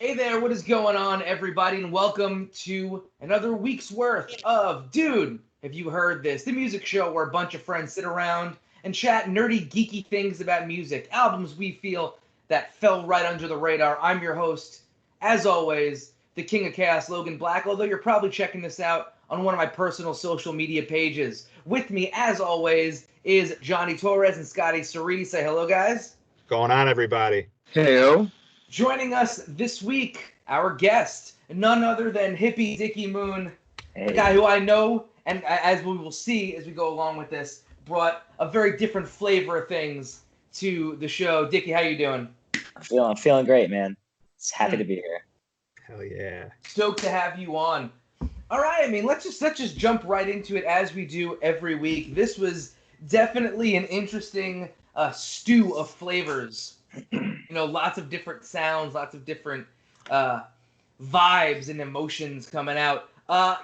Hey there, what is going on, everybody, and welcome to another week's worth of Dude, Have You Heard This? The music show where a bunch of friends sit around and chat nerdy, geeky things about music, albums we feel that fell right under the radar. I'm your host, as always, the King of Chaos, Logan Black, although you're probably checking this out on one of my personal social media pages. With me, as always, is Johnny Torres and Scotty Cerriti. Say hello, guys. Going on, everybody? Heyo. Joining us this week, our guest, none other than hippie Dicky Moon, a guy who I know, and as we will see as we go along with this, brought a very different flavor of things to the show. Dicky, how you doing? I'm feeling great, man. It's happy to be here. Hell yeah. Stoked to have you on. All right, I mean, let's just jump right into it as we do every week. This was definitely an interesting stew of flavors. Lots of different sounds, lots of different vibes and emotions coming out.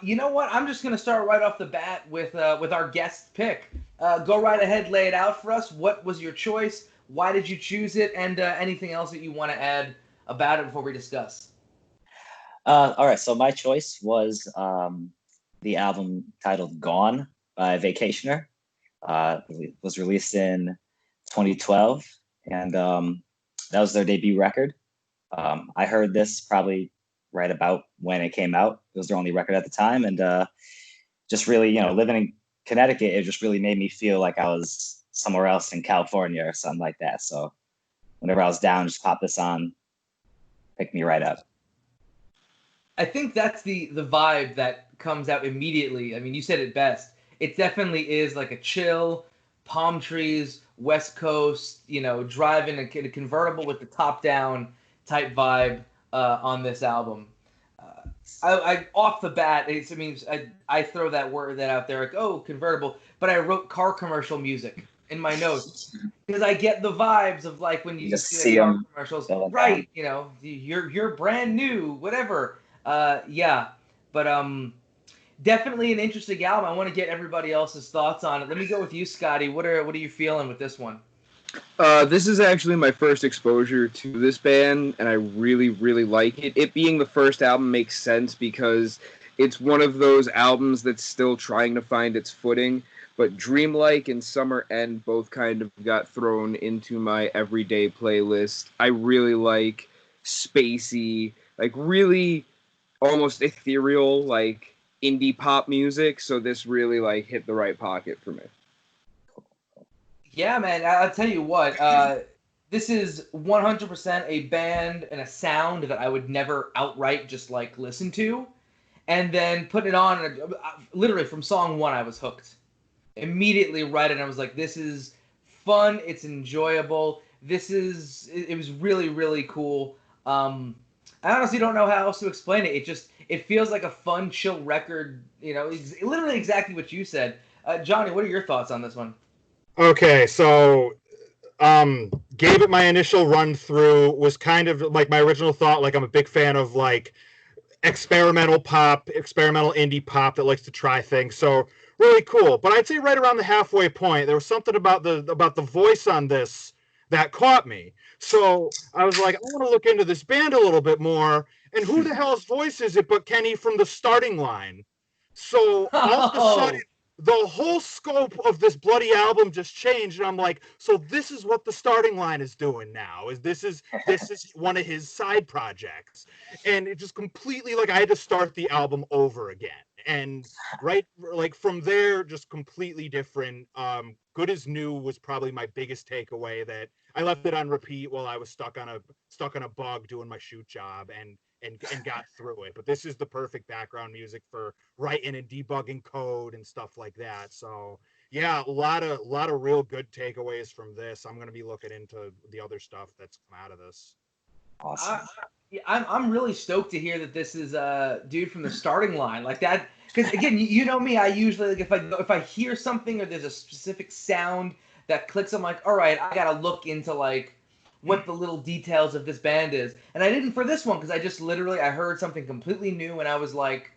You know what? I'm just gonna start right off the bat with our guest pick. Go right ahead, lay it out for us. What was your choice? Why did you choose it? And anything else that you want to add about it before we discuss? All right, so my choice was the album titled "Gone" by Vacationer. It was released in 2012, and that was their debut record. I heard this probably right about when it came out. It was their only record at the time, and just really, living in Connecticut, it just really made me feel like I was somewhere else in California or something like that. So whenever I was down, just pop this on, pick me right up. I think that's the vibe that comes out immediately. I mean, you said it best. It definitely is like a chill, palm trees, West Coast, driving a convertible with the top down type vibe on this album. I off the bat, I throw that out there like, oh, convertible, but I wrote car commercial music in my notes because I get the vibes of like when you just see car commercials, right? You're brand new, whatever. Yeah, but definitely an interesting album. I want to get everybody else's thoughts on it. Let me go with you, Scotty. What are you feeling with this one? This is actually my first exposure to this band, and I really, really like it. It being the first album makes sense because it's one of those albums that's still trying to find its footing, but Dreamlike and Summer End both kind of got thrown into my everyday playlist. I really like spacey, like really almost ethereal, like indie pop music, so this really like hit the right pocket for me. Yeah, man, I'll tell you what, this is 100% a band and a sound that I would never outright just like listen to, and then put it on, literally from song one I was hooked. Immediately right, and I was like, this is fun, it's enjoyable, it was really, really cool. I honestly don't know how else to explain it. It feels like a fun, chill record, literally exactly what you said. Johnny, what are your thoughts on this one? Okay, so gave it my initial run through, was kind of like my original thought, like I'm a big fan of like experimental pop, experimental indie pop that likes to try things. So really cool. But I'd say right around the halfway point, there was something about the voice on this that caught me. So I was like, I want to look into this band a little bit more. And who the hell's voice is it but Kenny from the Starting Line? So all of a sudden, the whole scope of this bloody album just changed, and I'm like, so this is what the Starting Line is doing now. This is one of his side projects, and it just completely, like, I had to start the album over again, and right, like from there, just completely different. Good as New was probably my biggest takeaway. That I left it on repeat while I was stuck on a bug doing my shoot job, and got through it. But this is the perfect background music for writing and debugging code and stuff like that. So yeah, a lot of real good takeaways from this. I'm going to be looking into the other stuff that's come out of this. Awesome. I'm really stoked to hear that this is a dude from the Starting Line like that. Because again, you know me, I usually like if I hear something or there's a specific sound that clicks, I'm like, all right, I gotta look into like what the little details of this band is. And I didn't for this one because I just literally I heard something completely new and I was like,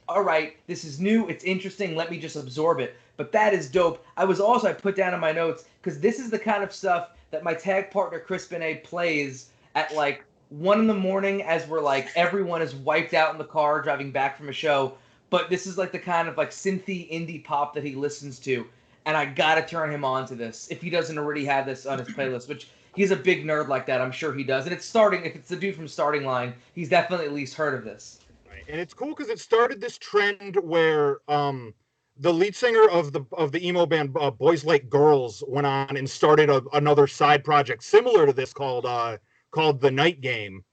all right, this is new, it's interesting, let me just absorb it. But that is dope. I put down in my notes because this is the kind of stuff that my tag partner Chris Benet plays at like 1 in the morning as we're like everyone is wiped out in the car driving back from a show. But this is like the kind of like synthy indie pop that he listens to, and I gotta turn him on to this if he doesn't already have this on his playlist, which he's a big nerd like that. I'm sure he does, and it's starting. If it's the dude from Starting Line, he's definitely at least heard of this. Right. And it's cool because it started this trend where the lead singer of the emo band Boys Like Girls went on and started another side project similar to this called The Night Game.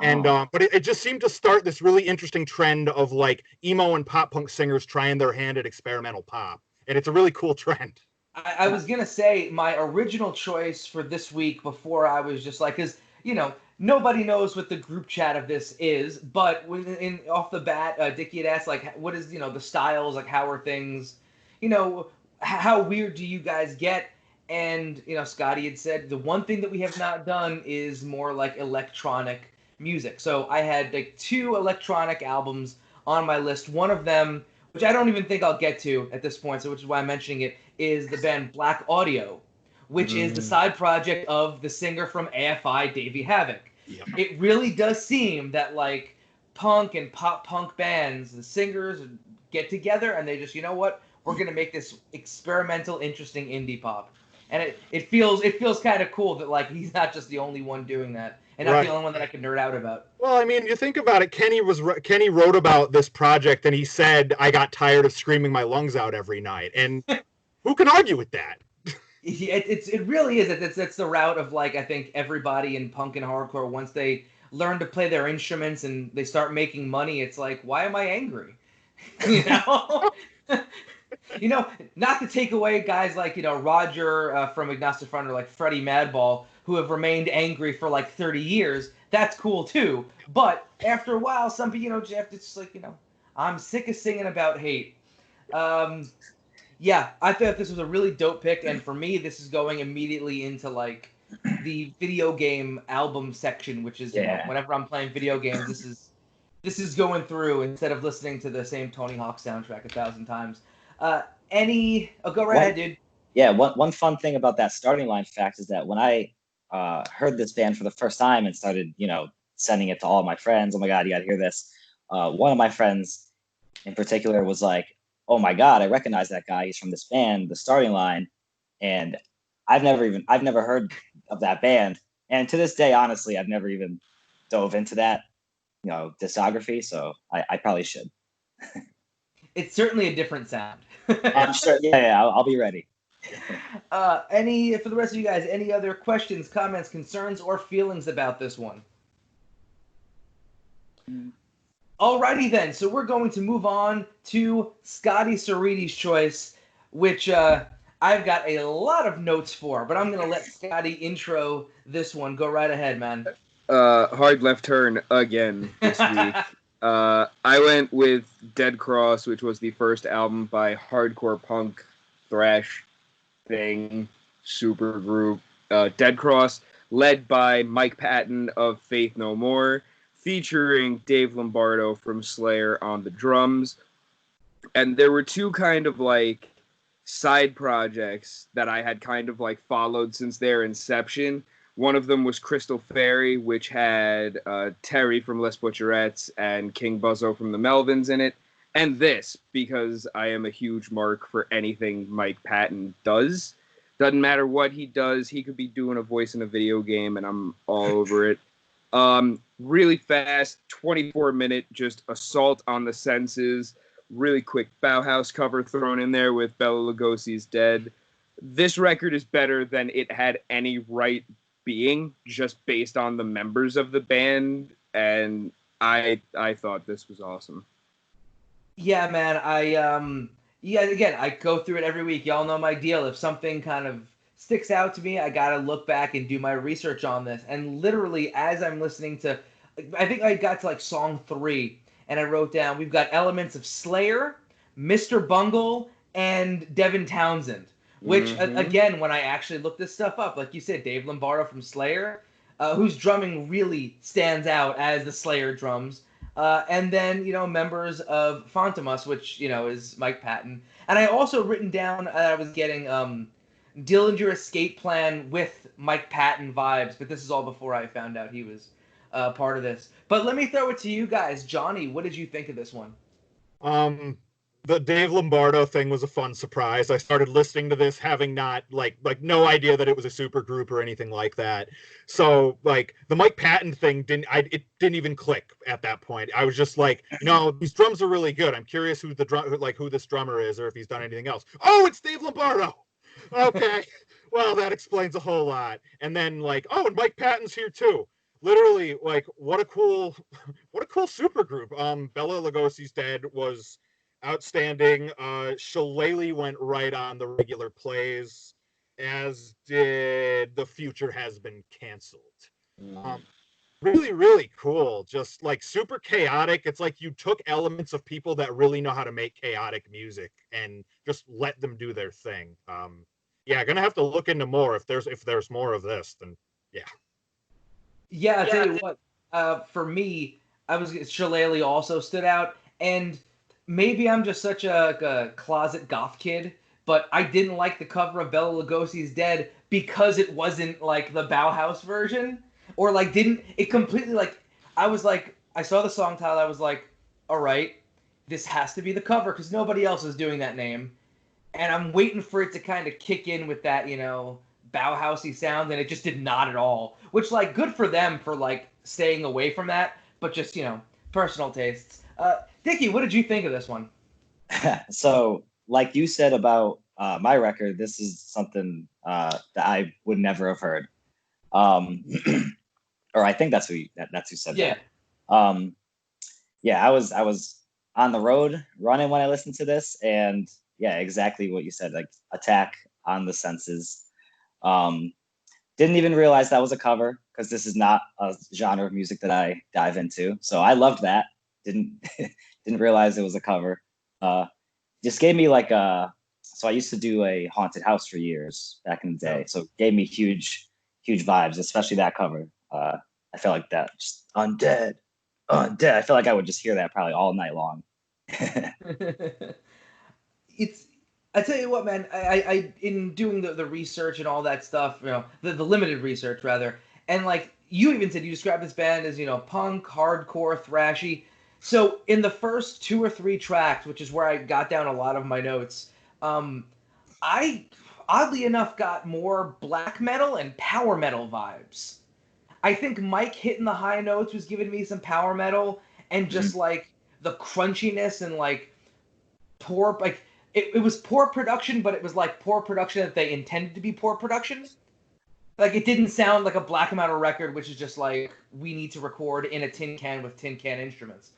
And but it just seemed to start this really interesting trend of like emo and pop punk singers trying their hand at experimental pop, and it's a really cool trend. I was gonna say my original choice for this week before I was just like, because nobody knows what the group chat of this is, but off the bat, Dicky had asked like, what is the styles, like how are things, how weird do you guys get? And Scotty had said the one thing that we have not done is more like electronic music. So I had like 2 electronic albums on my list. One of them, which I don't even think I'll get to at this point, so which is why I'm mentioning it, is the band Black Audio, which is the side project of the singer from AFI, Davey Havok. Yep. It really does seem that like punk and pop punk bands, the singers get together and they just, we're gonna make this experimental, interesting indie pop. And it feels kind of cool that like he's not just the only one doing that. And not the only one that I can nerd out about. Well, I mean, you think about it. Kenny wrote about this project, and he said, "I got tired of screaming my lungs out every night." And who can argue with that? It really is. It's the route of like I think everybody in punk and hardcore, once they learn to play their instruments and they start making money, it's like, why am I angry? Not to take away guys like Roger from Agnostic Front or like Freddie Madball, who have remained angry for like 30 years. That's cool too. But after a while, some people, Jeff, it's just like, I'm sick of singing about hate. Yeah, I thought this was a really dope pick, and for me, this is going immediately into like the video game album section, which is whenever I'm playing video games, this is going through instead of listening to the same Tony Hawk soundtrack 1,000 times. Go right ahead, dude. Yeah, one fun thing about that Starting Line fact is that when I heard this band for the first time and started, sending it to all my friends, oh my God, you gotta hear this. One of my friends in particular was like, oh my God, I recognize that guy. He's from this band, The Starting Line. And I've never heard of that band. And to this day, honestly, I've never even dove into that, discography. So I probably should. It's certainly a different sound. I'm sure. Yeah, I'll be ready. For the rest of you guys, any other questions, comments, concerns, or feelings about this one? Alrighty then, so we're going to move on to Scotty Ceriti's choice, which I've got a lot of notes for, but I'm going to let Scotty intro this one. Go right ahead, man. Hard Left Turn again this week. I went with Dead Cross, which was the first album by hardcore punk thrash thing supergroup Dead Cross, led by Mike Patton of Faith No More, featuring Dave Lombardo from Slayer on the drums. And there were 2 kind of like side projects that I had kind of like followed since their inception. One of them was Crystal Fairy, which had Terry from Les Butcherettes and King Buzzo from the Melvins in it. And this, because I am a huge mark for anything Mike Patton does. Doesn't matter what he does, he could be doing a voice in a video game, and I'm all over it. Really fast, 24-minute, just assault on the senses. Really quick Bauhaus cover thrown in there with Bela Lugosi's Dead. This record is better than it had any right being, just based on the members of the band, and I thought this was awesome. Yeah, man, again, I go through it every week. Y'all know my deal. If something kind of sticks out to me, I gotta look back and do my research on this. And literally, as I'm listening to, I think I got to like song 3, and I wrote down, we've got elements of Slayer, Mr. Bungle, and Devin Townsend. Which, again, when I actually looked this stuff up, like you said, Dave Lombardo from Slayer, whose drumming really stands out as the Slayer drums. And then, members of Fantomas, which, is Mike Patton. And I also written down, I was getting Dillinger Escape Plan with Mike Patton vibes, but this is all before I found out he was part of this. But let me throw it to you guys. Johnny, what did you think of this one? The Dave Lombardo thing was a fun surprise. I started listening to this having not like no idea that it was a supergroup or anything like that. So like the Mike Patton thing it didn't even click at that point. I was just like, these drums are really good. I'm curious who this drummer is or if he's done anything else. Oh, it's Dave Lombardo. Okay. Well, that explains a whole lot. And then like, oh, and Mike Patton's here too. Literally, like, what a cool supergroup. Bela Lugosi's Dead was outstanding. Shillelagh went right on the regular plays, as did The Future Has Been Canceled. Really, really cool. Just like super chaotic. It's like you took elements of people that really know how to make chaotic music and just let them do their thing. Gonna have to look into more if there's more of this. Then I'll tell you what. For me, Shillelagh also stood out, and maybe I'm just such a closet goth kid, but I didn't like the cover of Bela Lugosi's Dead because it wasn't like the Bauhaus version, or like it completely like I saw the song title, I was like, all right, this has to be the cover because nobody else is doing that name, and I'm waiting for it to kind of kick in with that Bauhausy sound, and it just did not at all. Which like good for them for like staying away from that, but just personal tastes. Dicky, what did you think of this one? So, like you said about my record, this is something that I would never have heard. Or I think that's who said that. I was on the road running when I listened to this, and exactly what you said, like attack on the senses. Didn't even realize that was a cover because this is not a genre of music that I dive into. So I loved that. Didn't realize it was a cover. Just gave me like so I used to do a haunted house for years back in the day. So it gave me huge vibes, especially that cover. I felt like that, just undead. I feel like I would just hear that probably all night long. I tell you what, man, I in doing the research and all that stuff, the limited research rather, and like you even said, you described this band as, punk, hardcore, thrashy. So in the first 2 or 3 tracks, which is where I got down a lot of my notes, I oddly enough got more black metal and power metal vibes. I think Mike hitting the high notes was giving me some power metal, and just like the crunchiness and like poor, like it was poor production, but it was like poor production that they intended to be poor production. Like it didn't sound like a black metal record, which is just like we need to record in a tin can with tin can instruments.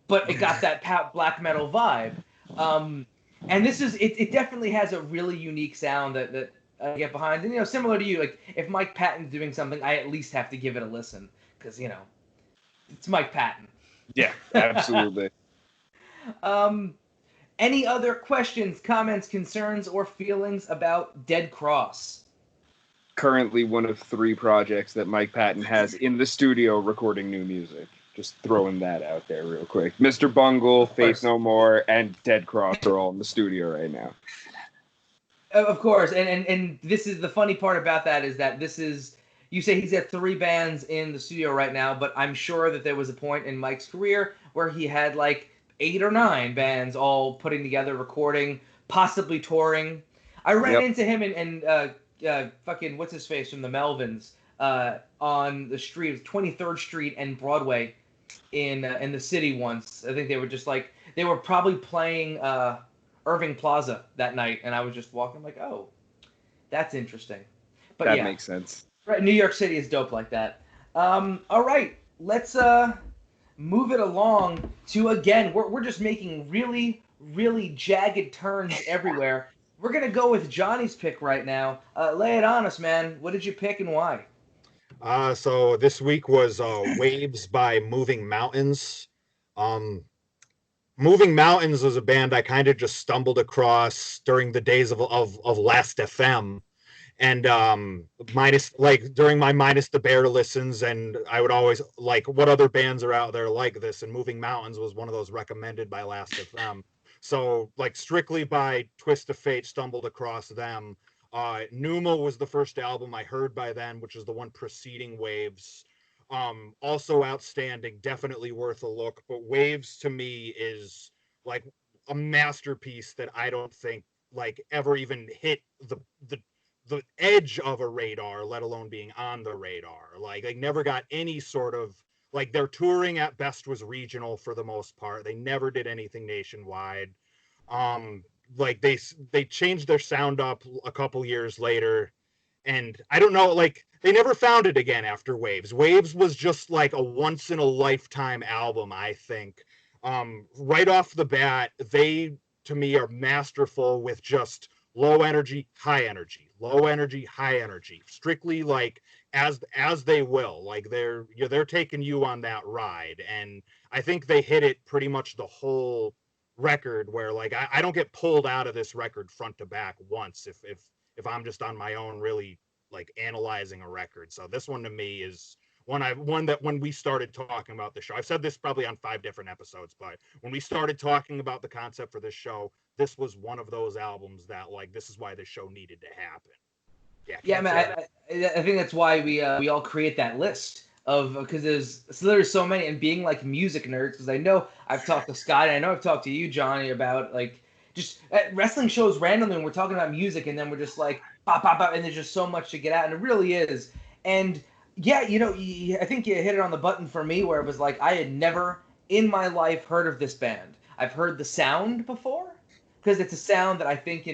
But it got that black metal vibe. And this is it definitely has a really unique sound that I get behind. And similar to you, like if Mike Patton's doing something, I at least have to give it a listen because it's Mike Patton. Yeah, absolutely. Any other questions, comments, concerns, or feelings about Dead Cross? Currently one of 3 projects that Mike Patton has in the studio recording new music. Just throwing that out there real quick. Mr. Bungle, Faith No More, and Dead Cross are all in the studio right now. Of course, and this is the funny part about that is that this is, you say he's got 3 bands in the studio right now, but I'm sure that there was a point in Mike's career where he had like 8 or 9 bands all putting together, recording, possibly touring. I ran into him and fucking what's his face from the Melvins on the street, 23rd Street and Broadway in the city once. I think they were just like they were probably playing Irving Plaza that night, and I was just walking like, oh, that's interesting. But that makes sense. Right, New York City is dope like that. All right, let's move it along to, again, we're just making really, really jagged turns everywhere. We're going to go with Johnny's pick right now. Lay it on us, man. What did you pick and why? So this week was Waves by Moving Mountains. Moving Mountains was a band I kind of just stumbled across during the days of Last FM. And during my Minus the Bear listens, and I would always like, what other bands are out there like this? And Moving Mountains was one of those recommended by Last FM. So like strictly by twist of fate, stumbled across them. Pneuma was the first album I heard by then, which is the one preceding Waves. Also outstanding, definitely worth a look. But Waves to me is like a masterpiece that I don't think like ever even hit the edge of a radar, let alone being on the radar. Like they never got any sort of like their touring at best was regional for the most part. They never did anything nationwide. Um, like they changed their sound up a couple years later, and I don't know, like they never found it again after Waves. Waves was just like a once in a lifetime album, I think. Right off the bat, they to me are masterful with just low energy, high energy, low energy, high energy. Strictly like as they will. Like they're taking you on that ride. And I think they hit it pretty much the whole record where like I don't get pulled out of this record front to back once if I'm just on my own really like analyzing a record. So this one to me is one that when we started talking about the show, I've said this probably on 5 different episodes, but when we started talking about the concept for this show, this was one of those albums that like this is why this show needed to happen. Yeah, man. I think that's why we all create that list of because there's so many, and being like music nerds, because I know I've talked to Scotty, I know I've talked to you, Johnny, about like just at wrestling shows randomly when we're talking about music, and then we're just like pop pop pop, and there's just so much to get at, and it really is. And yeah, I think you hit it on the button for me, where it was like I had never in my life heard of this band. I've heard the sound before because it's a sound that I think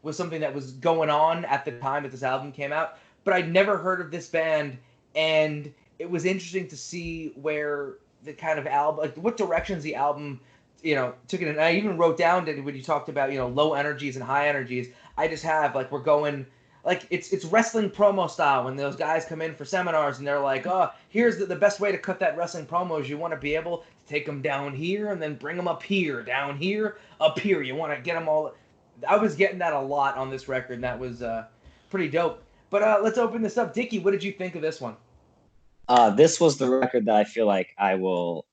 was something that was going on at the time that this album came out, but I'd never heard of this band, and it was interesting to see where the kind of album, like what directions the album, took it. And I even wrote down that when you talked about, low energies and high energies, I just have like, we're going, like it's wrestling promo style when those guys come in for seminars and they're like, oh, here's the best way to cut that wrestling promo is you want to be able to take them down here and then bring them up here, down here, up here. You want to get them all. I was getting that a lot on this record, and that was pretty dope. But let's open this up. Dicky, what did you think of this one? This was the record that I feel like I will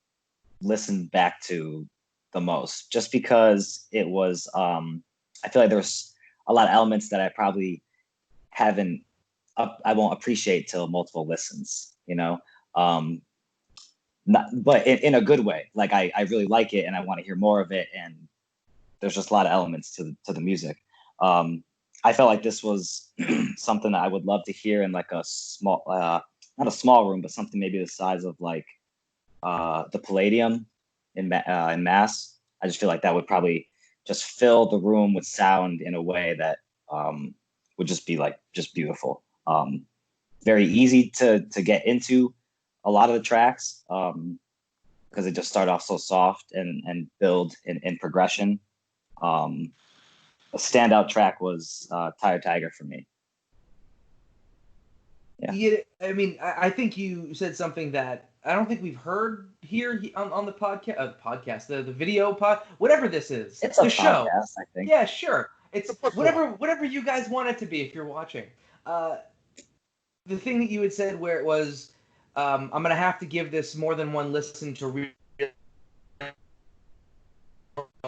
listen back to the most, just because it was, I feel like there's a lot of elements that I probably I won't appreciate till multiple listens, but in a good way. Like I really like it and I want to hear more of it. And there's just a lot of elements to the music. I felt like this was something that I would love to hear in like a small, not a small room, but something maybe the size of like the Palladium in Mass. I just feel like that would probably just fill the room with sound in a way that would just be like just beautiful. Very easy to get into a lot of the tracks because they just start off so soft and build in progression. A standout track was Tired Tiger for me. Yeah, I mean, I think you said something that I don't think we've heard here on the podcast, the video pod, whatever this is. It's a the podcast, show. I think. Yeah, sure. It's whatever you guys want it to be if you're watching. The thing that you had said where it was, I'm gonna have to give this more than one listen to read. I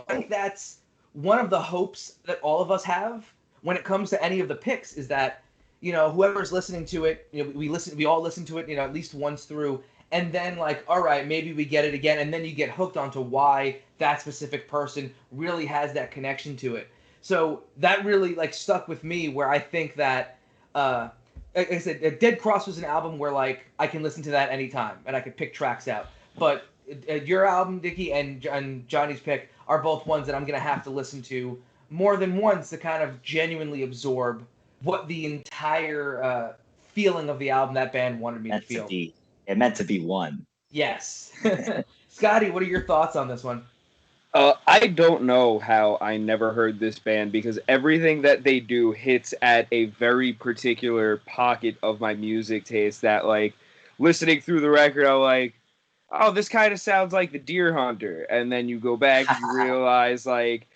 think that's one of the hopes that all of us have when it comes to any of the picks is that, whoever's listening to it, we all listen to it, at least once through, and then like, all right, maybe we get it again, and then you get hooked onto why that specific person really has that connection to it. So that really like stuck with me where I think that, like I said, Dead Cross was an album where like I can listen to that anytime and I can pick tracks out. But your album, Dicky, and Johnny's pick are both ones that I'm going to have to listen to more than once to kind of genuinely absorb what the entire feeling of the album that band wanted me to feel. It meant to be one. Yes. Scotty, what are your thoughts on this one? I don't know how I never heard this band because everything that they do hits at a very particular pocket of my music taste that, like, listening through the record, I'm like, oh, this kind of sounds like the Deer Hunter. And then you go back and you realize, like,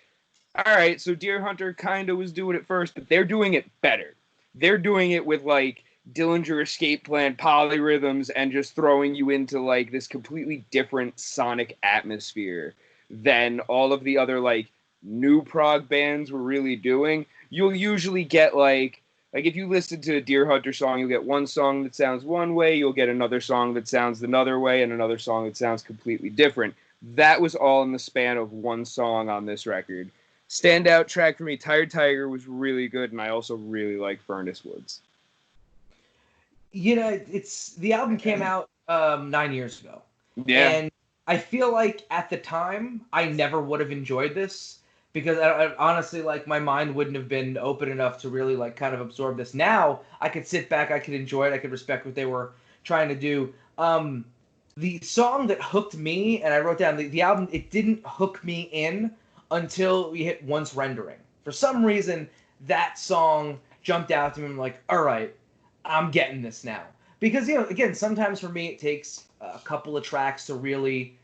all right, so Deer Hunter kind of was doing it first, but they're doing it better. They're doing it with, like, Dillinger Escape Plan polyrhythms and just throwing you into, like, this completely different sonic atmosphere than all of the other, like, new prog bands were really doing. You'll usually get, like, Like if you listen to a Deer Hunter song, you'll get one song that sounds one way, you'll get another song that sounds another way, and another song that sounds completely different. That was all in the span of one song on this record. Standout track for me, Tired Tiger, was really good, and I also really like Furnace Woods. You know, the album came out 9 years ago. Yeah. And I feel like at the time, I never would have enjoyed this because I honestly, like, my mind wouldn't have been open enough to really, like, kind of absorb this. Now, I could sit back, I could enjoy it, I could respect what they were trying to do. The song that hooked me, and I wrote down the album, it didn't hook me in until we hit Once Rendering. For some reason, that song jumped out to me. I'm like, all right, I'm getting this now. Because, you know, again, sometimes for me it takes a couple of tracks to really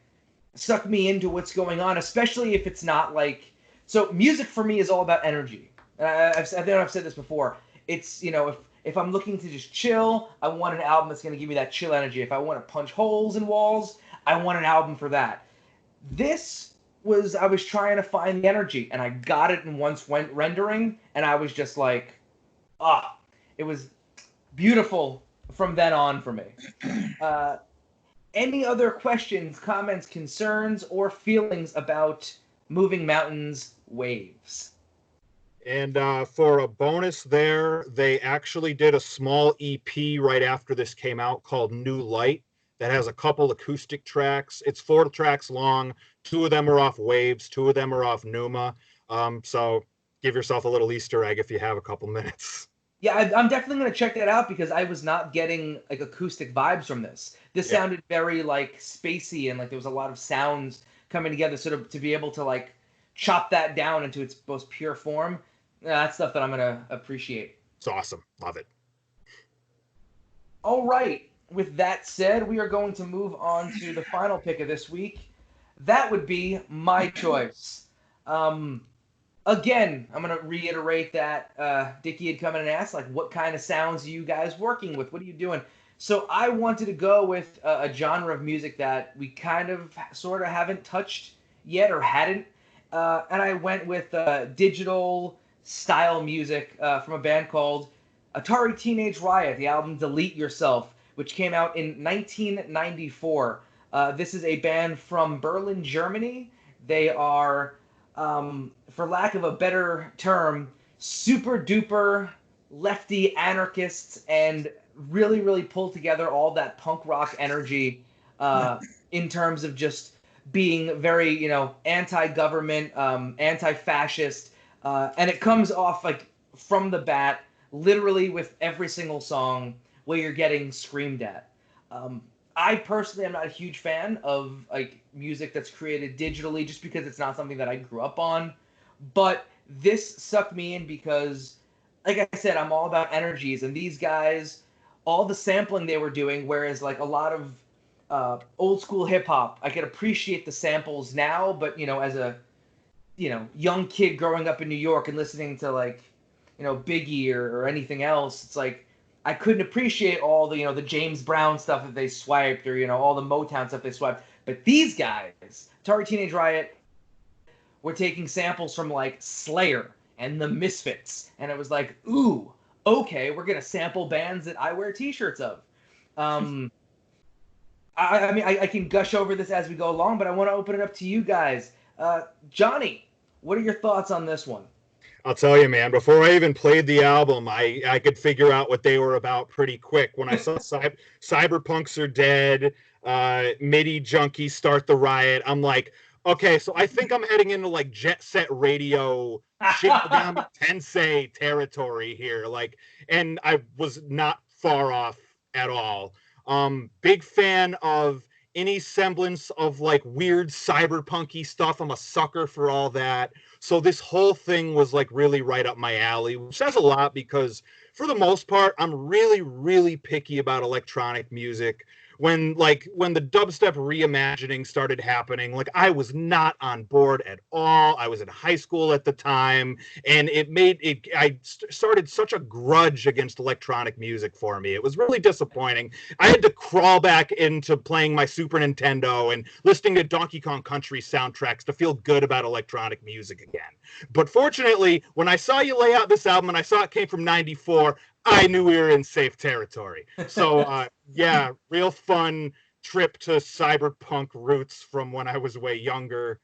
suck me into what's going on, especially if it's not like... So music for me is all about energy. I know I've said this before. It's, you know, if I'm looking to just chill, I want an album that's going to give me that chill energy. If I want to punch holes in walls, I want an album for that. I was trying to find the energy, and I got it in Once Rendering, and I was just like, it was beautiful from then on for me. Any other questions, comments, concerns, or feelings about Moving Mountains Waves? And for a bonus there, they actually did a small EP right after this came out called New Light that has a couple acoustic tracks. It's 4 tracks long. 2 of them are off Waves. 2 of them are off Numa. So give yourself a little Easter egg if you have a couple minutes. Yeah, I'm definitely going to check that out because I was not getting like acoustic vibes from this. This sounded very like spacey and like there was a lot of sounds coming together sort of to be able to like chop that down into its most pure form. That's stuff that I'm going to appreciate. It's awesome. Love it. All right. With that said, we are going to move on to the final pick of this week. That would be my choice. Again, I'm going to reiterate that Dicky had come in and asked, like, what kind of sounds are you guys working with? What are you doing? So I wanted to go with a genre of music that we kind of sort of haven't touched yet or hadn't. And I went with digital style music from a band called Atari Teenage Riot, the album Delete Yourself, which came out in 1994. This is a band from Berlin, Germany. They are... for lack of a better term, super duper lefty anarchists and really, really pull together all that punk rock energy in terms of just being very, you know, anti-government, anti-fascist. And it comes off like from the bat, literally with every single song where you're getting screamed at. I personally am not a huge fan of like music that's created digitally just because it's not something that I grew up on. But this sucked me in because, like I said, I'm all about energies. And these guys, all the sampling they were doing, whereas like a lot of old school hip hop, I could appreciate the samples now. But, you know, as a, you know, young kid growing up in New York and listening to like, you know, Biggie or anything else, it's like, I couldn't appreciate all the, you know, the James Brown stuff that they swiped or, you know, all the Motown stuff they swiped. But these guys, Atari Teenage Riot, were taking samples from like Slayer and the Misfits. And it was like, ooh, okay, we're going to sample bands that I wear t-shirts of. I mean, I can gush over this as we go along, but I want to open it up to you guys. Johnny, what are your thoughts on this one? I'll tell you, man, before I even played the album, I could figure out what they were about pretty quick. When I saw Cyberpunks Are Dead, MIDI Junkies Start the Riot, I'm like, okay, so I think I'm heading into like Jet Set Radio, Shin Megami Tensei territory here. Like, and I was not far off at all. Big fan of any semblance of like weird cyberpunky stuff. I'm a sucker for all that. So this whole thing was like really right up my alley, which says a lot because for the most part, I'm really, really picky about electronic music. when the dubstep reimagining started happening, like I was not on board at all. I was in high school at the time, and I started such a grudge against electronic music for me. It was really disappointing. I had to crawl back into playing my Super Nintendo and listening to Donkey Kong Country soundtracks to feel good about electronic music again. But fortunately, when I saw you lay out this album and I saw it came from '94, I knew we were in safe territory. So, yeah, real fun trip to cyberpunk roots from when I was way younger.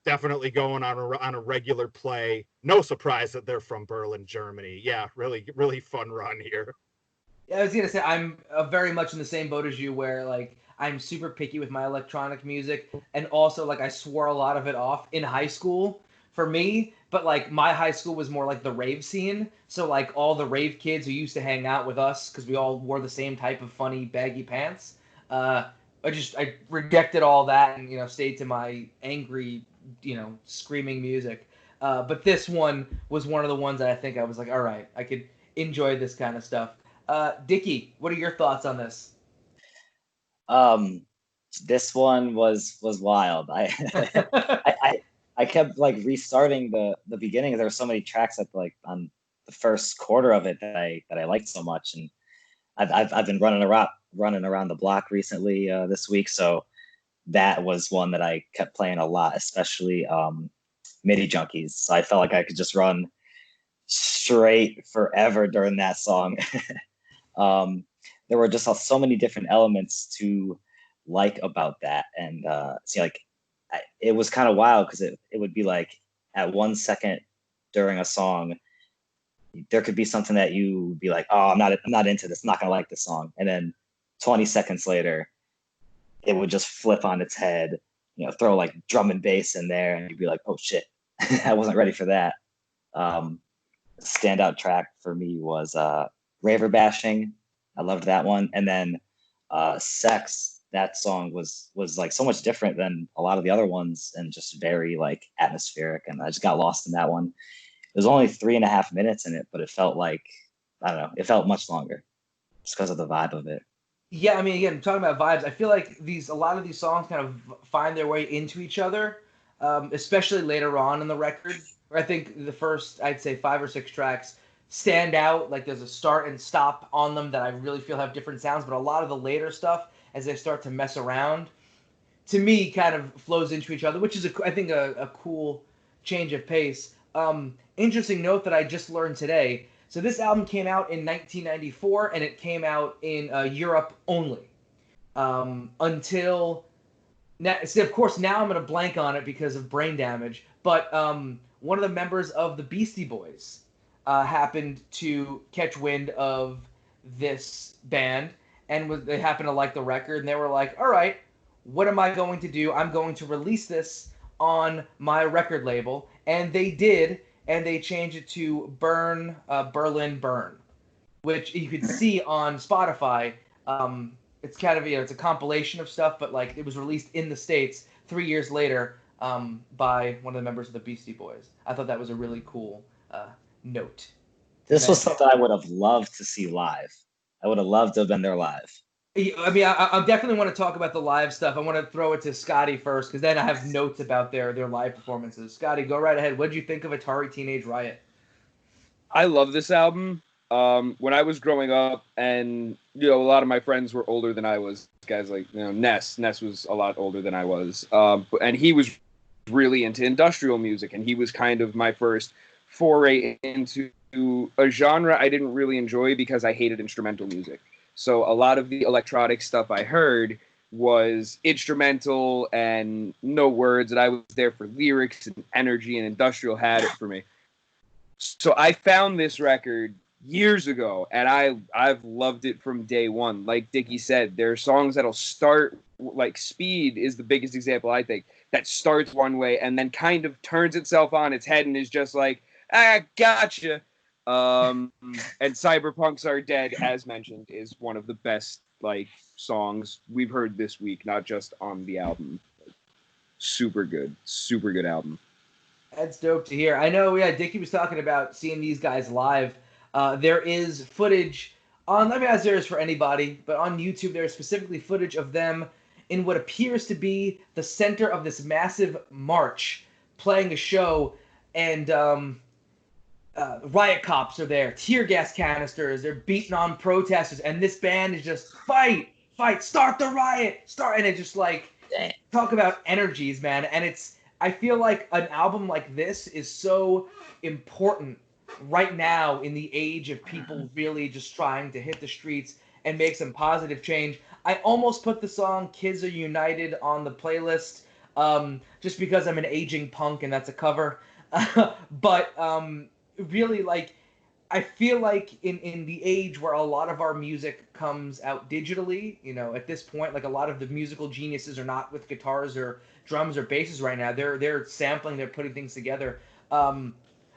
Definitely going on a regular play. No surprise that they're from Berlin, Germany. Yeah, really, really fun run here. Yeah, I was gonna say I'm very much in the same boat as you, where like I'm super picky with my electronic music, and also like I swore a lot of it off in high school for me. But like my high school was more like the rave scene, so like all the rave kids who used to hang out with us because we all wore the same type of funny baggy pants. I rejected all that and stayed to my angry screaming music. But this one was one of the ones that I think I was like, all right, I could enjoy this kind of stuff. Dicky, what are your thoughts on this? This one was wild. I kept like restarting the beginning. There were so many tracks that like on the first quarter of it that I liked so much, and I've been running around the block recently this week, so that was one that I kept playing a lot, especially MIDI Junkies. So I felt like I could just run straight forever during that song. There were just so many different elements to like about that, and see, like it was kind of wild because it would be like at 1 second during a song there could be something that you would be like, oh, I'm not into this, I'm not gonna like this song, and then 20 seconds later it would just flip on its head, throw like drum and bass in there, and you'd be like, oh shit, I wasn't ready for that. Standout track for me was Raver Bashing. I loved that one. And then Sex, that song was like so much different than a lot of the other ones and just very like atmospheric. And I just got lost in that one. It was only 3.5 minutes in it, but it felt like, I don't know, it felt much longer just because of the vibe of it. Yeah, I mean, again, talking about vibes, I feel like a lot of these songs kind of find their way into each other, especially later on in the record. Where I think the first, I'd say 5 or 6 tracks stand out. Like there's a start and stop on them that I really feel have different sounds. But a lot of the later stuff, as they start to mess around, to me, kind of flows into each other, which is, I think, a cool change of pace. Interesting note that I just learned today. So this album came out in 1994, and it came out in Europe only. Until now, see, of course, now I'm going to blank on it because of brain damage. But one of the members of the Beastie Boys happened to catch wind of this band, and they happened to like the record, and they were like, all right, what am I going to do? I'm going to release this on my record label. And they did, and they changed it to Berlin Burn, which you could see on Spotify. It's kind of, it's a compilation of stuff, but like it was released in the States 3 years later by one of the members of the Beastie Boys. I thought that was a really cool note. This was something I would have loved to see live. I would have loved to have been there live. I mean, I definitely want to talk about the live stuff. I want to throw it to Scotty first, because then I have notes about their live performances. Scotty, go right ahead. What did you think of Atari Teenage Riot? I love this album. When I was growing up, and a lot of my friends were older than I was. Guys like Ness was a lot older than I was, and he was really into industrial music, and he was kind of my first foray into a genre I didn't really enjoy because I hated instrumental music. So a lot of the electronic stuff I heard was instrumental and no words, and I was there for lyrics and energy, and industrial had it for me. So I found this record years ago, and I've loved it from day one. Like Dicky said, there are songs that'll start, like Speed is the biggest example, I think, that starts one way and then kind of turns itself on its head and is just like, I gotcha. And Cyberpunks Are Dead, as mentioned, is one of the best like songs we've heard this week, not just on the album. Super good album. That's dope to hear. I know, yeah, Dickie was talking about seeing these guys live. There is footage I mean, as there is for anybody, but on YouTube there is specifically footage of them in what appears to be the center of this massive march, playing a show, and riot cops are there, tear gas canisters, they're beating on protesters, and this band is just fight, start the riot, start, and it's just like, talk about energies, man. And I feel like an album like this is so important right now in the age of people really just trying to hit the streets and make some positive change. I almost put the song Kids Are United on the playlist, just because I'm an aging punk and that's a cover. But really, like, I feel like in the age where a lot of our music comes out digitally, at this point, like, a lot of the musical geniuses are not with guitars or drums or basses right now. They're sampling, they're putting things together.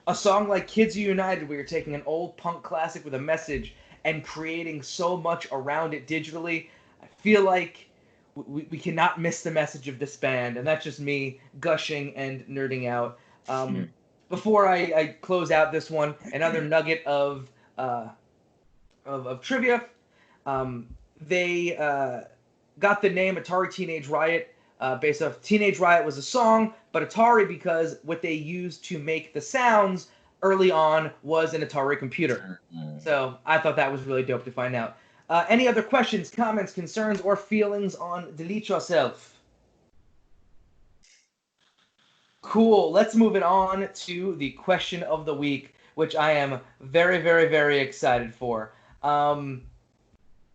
A song like Kids Are United, where you're taking an old punk classic with a message and creating so much around it digitally, I feel like we cannot miss the message of this band, and that's just me gushing and nerding out. Before I close out this one, another nugget of trivia. They got the name Atari Teenage Riot based off Teenage Riot was a song, but Atari because what they used to make the sounds early on was an Atari computer. So I thought that was really dope to find out. Any other questions, comments, concerns, or feelings on Delete Yourself? Cool. Let's move it on to the question of the week, which I am very, very, very excited for.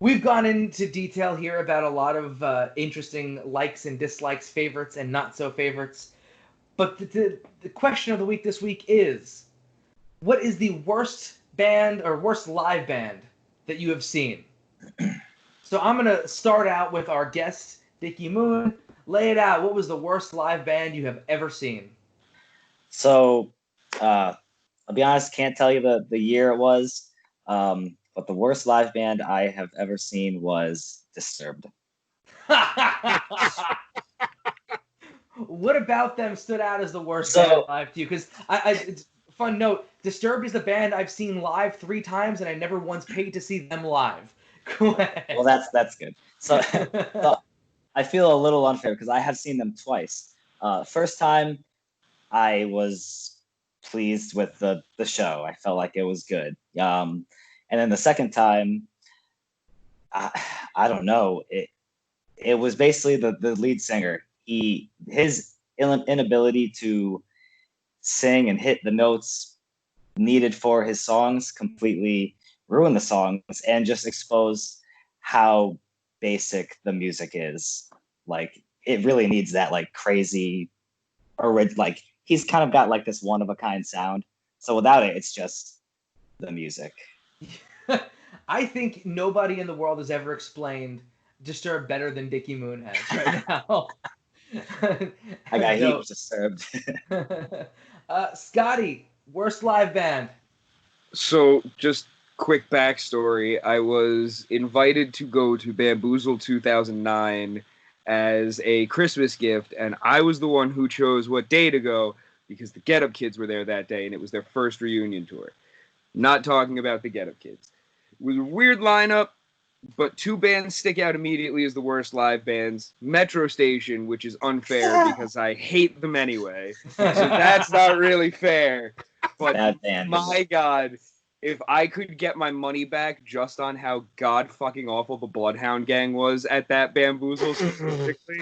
We've gone into detail here about a lot of interesting likes and dislikes, favorites and not so favorites. But the question of the week this week is, what is the worst band or worst live band that you have seen? So I'm going to start out with our guest, Dicky Moon. Lay it out. What was the worst live band you have ever seen? So, I'll be honest, can't tell you the year it was, but the worst live band I have ever seen was Disturbed. What about them stood out as the worst band live to you? Because it's fun note, Disturbed is the band I've seen live 3 times, and I never once paid to see them live. Go ahead. Well, that's good. So I feel a little unfair because I have seen them twice. First time, I was pleased with the show. I felt like it was good. And then the second time, I don't know. It was basically the lead singer. His inability to sing and hit the notes needed for his songs completely ruined the songs and just exposed how basic the music is. Like, it really needs that like crazy, or like he's kind of got like this one of a kind sound. So without it, it's just the music. I think nobody in the world has ever explained Disturbed better than Dicky Moon has right now. I got heat Disturbed. Scotty, worst live band. So just quick backstory. I was invited to go to Bamboozle 2009 as a Christmas gift, and I was the one who chose what day to go because the Get Up Kids were there that day, and it was their first reunion tour. Not talking about the Get Up Kids. It was a weird lineup, but 2 bands stick out immediately as the worst live bands. Metro Station, which is unfair because I hate them anyway, so that's not really fair. But my God, if I could get my money back just on how god-fucking awful the Bloodhound Gang was at that Bamboozle specifically,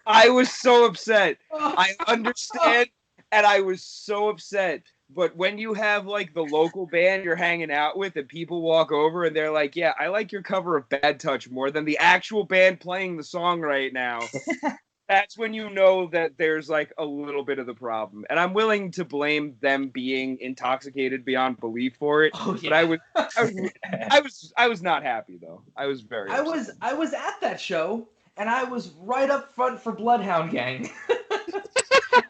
I was so upset. I understand, and I was so upset. But when you have, like, the local band you're hanging out with and people walk over and they're like, yeah, I like your cover of Bad Touch more than the actual band playing the song right now, that's when you know that there's, like, a little bit of the problem. And I'm willing to blame them being intoxicated beyond belief for it. Oh, yeah. But I was not happy, though. I was very upset. I was at that show, and I was right up front for Bloodhound Gang.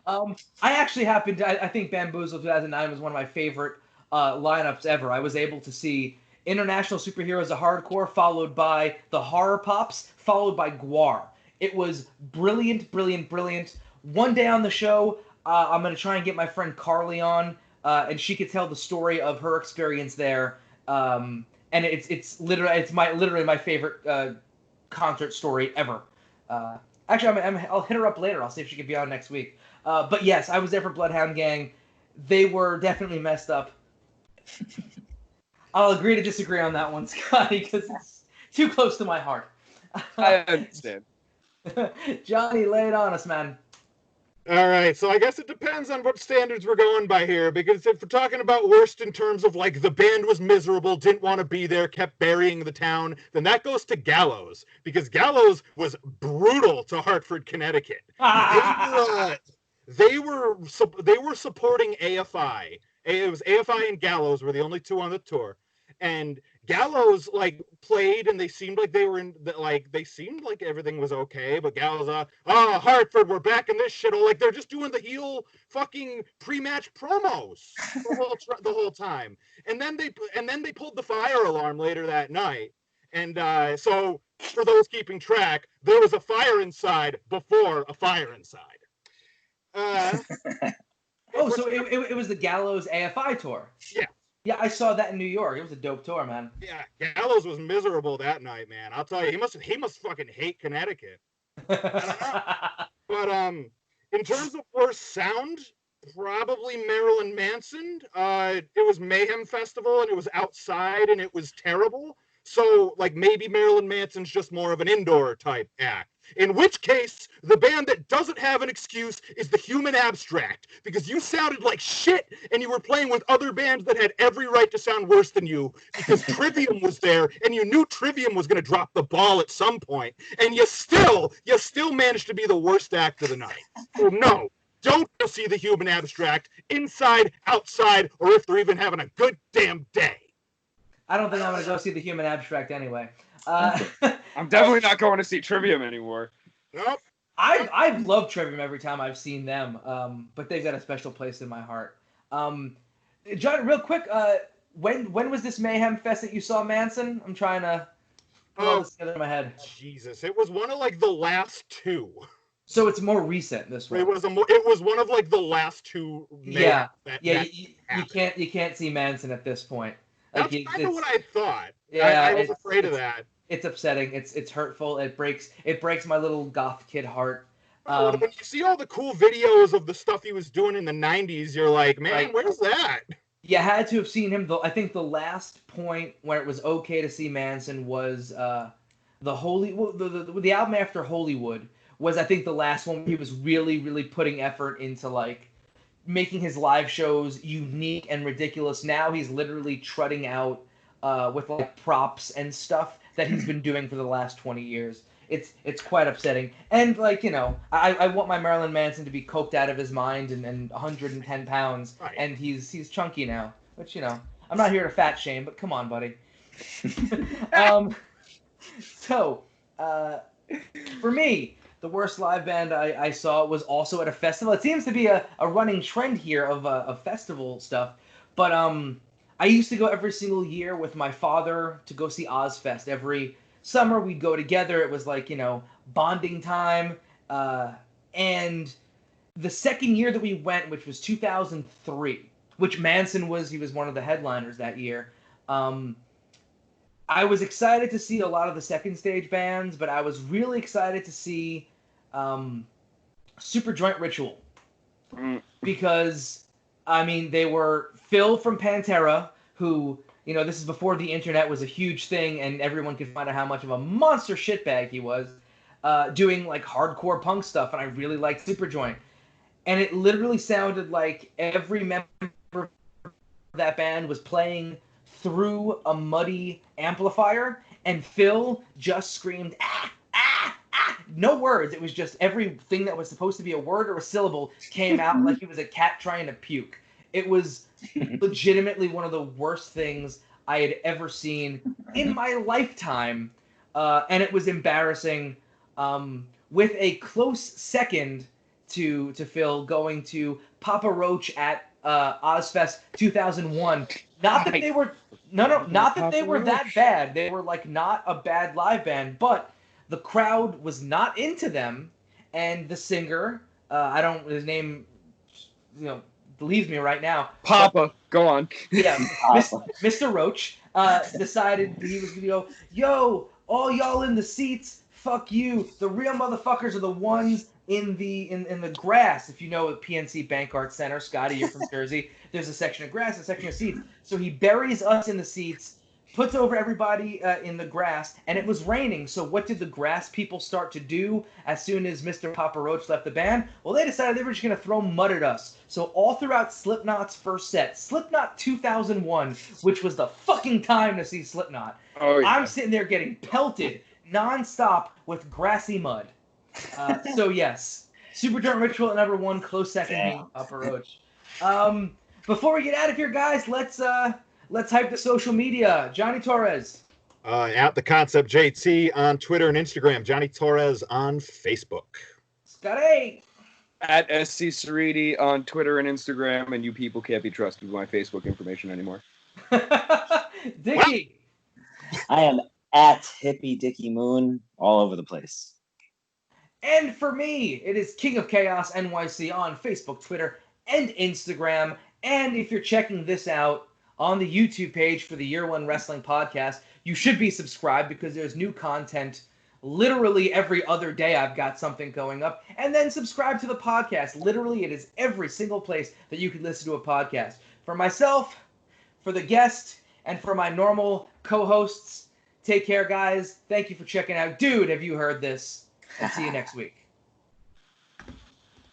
I actually happened to, I think Bamboozle 2009 was one of my favorite lineups ever. I was able to see International Superheroes of Hardcore, followed by the Horror Pops, followed by Gwar. It was brilliant, brilliant, brilliant. One day on the show, I'm going to try and get my friend Carly on, and she could tell the story of her experience there. And and it's literally my favorite concert story ever. Actually, I'll hit her up later. I'll see if she can be on next week. But yes, I was there for Bloodhound Gang. They were definitely messed up. I'll agree to disagree on that one, Scotty, because it's too close to my heart. I understand. Johnny, lay it on us, man. All right, so I guess it depends on what standards we're going by here, because if we're talking about worst in terms of like the band was miserable, didn't want to be there, kept burying the town, then that goes to Gallows, because Gallows was brutal to Hartford, Connecticut. They were supporting AFI. It was AFI and Gallows were the only two on the tour, and Gallows like played, and they seemed like they seemed like everything was okay. But Gallows, Hartford, we're back in this shit. Like they're just doing the heel fucking pre-match promos the whole time. And then they pulled the fire alarm later that night. And so for those keeping track, there was a fire inside before a fire inside. So it was the Gallows AFI tour. Yeah. Yeah, I saw that in New York. It was a dope tour, man. Yeah, Gallows was miserable that night, man. I'll tell you, he must fucking hate Connecticut. I don't know. But in terms of worst sound, probably Marilyn Manson. It was Mayhem Festival, and it was outside, and it was terrible. So, like, maybe Marilyn Manson's just more of an indoor type act. In which case, the band that doesn't have an excuse is the Human Abstract, because you sounded like shit, and you were playing with other bands that had every right to sound worse than you, because Trivium was there, and you knew Trivium was going to drop the ball at some point, and you still managed to be the worst act of the night. So no, don't go see the Human Abstract, inside, outside, or if they're even having a good damn day. I don't think I'm going to go see the Human Abstract anyway. I'm definitely not going to see Trivium anymore. Nope. I've loved Trivium every time I've seen them, but they've got a special place in my heart. John, real quick, when was this Mayhem Fest that you saw Manson? I'm trying to put all this together in my head. Jesus, it was one of like the last two. So it's more recent, this one. It was one of like the last two. Yeah, you can't see Manson at this point. That's kind of what I thought. Yeah, I was afraid of that. It's upsetting. It's hurtful. It breaks my little goth kid heart. When you see all the cool videos of the stuff he was doing in the 90s, you're like, man, where's that? You had to have seen him, though. I think the last point where it was okay to see Manson was the album after Hollywood was, I think, the last one where he was really, really putting effort into, like, making his live shows unique and ridiculous. Now he's literally trotting out with like props and stuff that he's been doing for the last 20 years. It's quite upsetting. And like, you know, I want my Marilyn Manson to be coked out of his mind and 110 pounds. Right. And he's chunky now, which, you know, I'm not here to fat shame, but come on, buddy. So for me, the worst live band I saw was also at a festival. It seems to be a running trend here of festival stuff. But I used to go every single year with my father to go see Ozfest. Every summer we'd go together. It was like, you know, bonding time. And the second year that we went, which was 2003, which Manson was one of the headliners that year. I was excited to see a lot of the second stage bands, but I was really excited to see Super Joint Ritual. Because, I mean, they were Phil from Pantera, who, you know, this is before the internet was a huge thing and everyone could find out how much of a monster shitbag he was, doing, like, hardcore punk stuff, and I really liked Super Joint. And it literally sounded like every member of that band was playing through a muddy amplifier, and Phil just screamed, ah, ah, ah. No words. It was just everything that was supposed to be a word or a syllable came out like he was a cat trying to puke. It was legitimately one of the worst things I had ever seen in my lifetime, and it was embarrassing, with a close second to Phil going to Papa Roach at Ozfest 2001. Not that they were not that they were that bad. They were like not a bad live band, but the crowd was not into them, and the singer, his name, you know, leaves me right now. Papa, go on. Yeah, Mr. Roach. decided he was gonna go, yo, all y'all in the seats, fuck you. The real motherfuckers are the ones in the grass. If you know the PNC Bank Arts Center, Scotty, you're from Jersey. There's a section of grass, a section of seats. So he buries us in the seats, puts over everybody in the grass, and it was raining. So what did the grass people start to do as soon as Mr. Papa Roach left the band? Well, they decided they were just going to throw mud at us. So all throughout Slipknot's first set, Slipknot 2001, which was the fucking time to see Slipknot, I'm sitting there getting pelted nonstop with grassy mud. So yes, Superdrunk Ritual at number 1, close second being Papa Roach. Before we get out of here, guys, let's hype the social media. Johnny Torres. At The Concept JT on Twitter and Instagram. Johnny Torres on Facebook. Scotty. At SC Ceriti on Twitter and Instagram, and you people can't be trusted with my Facebook information anymore. Dicky. I am at Hippie Dicky Moon all over the place. And for me, it is King of Chaos NYC on Facebook, Twitter, and Instagram. And if you're checking this out on the YouTube page for the Year One Wrestling Podcast, you should be subscribed because there's new content literally every other day. I've got something going up. And then subscribe to the podcast. Literally, it is every single place that you can listen to a podcast. For myself, for the guest, and for my normal co-hosts, take care, guys. Thank you for checking out. Dude, have you heard this? And see you next week.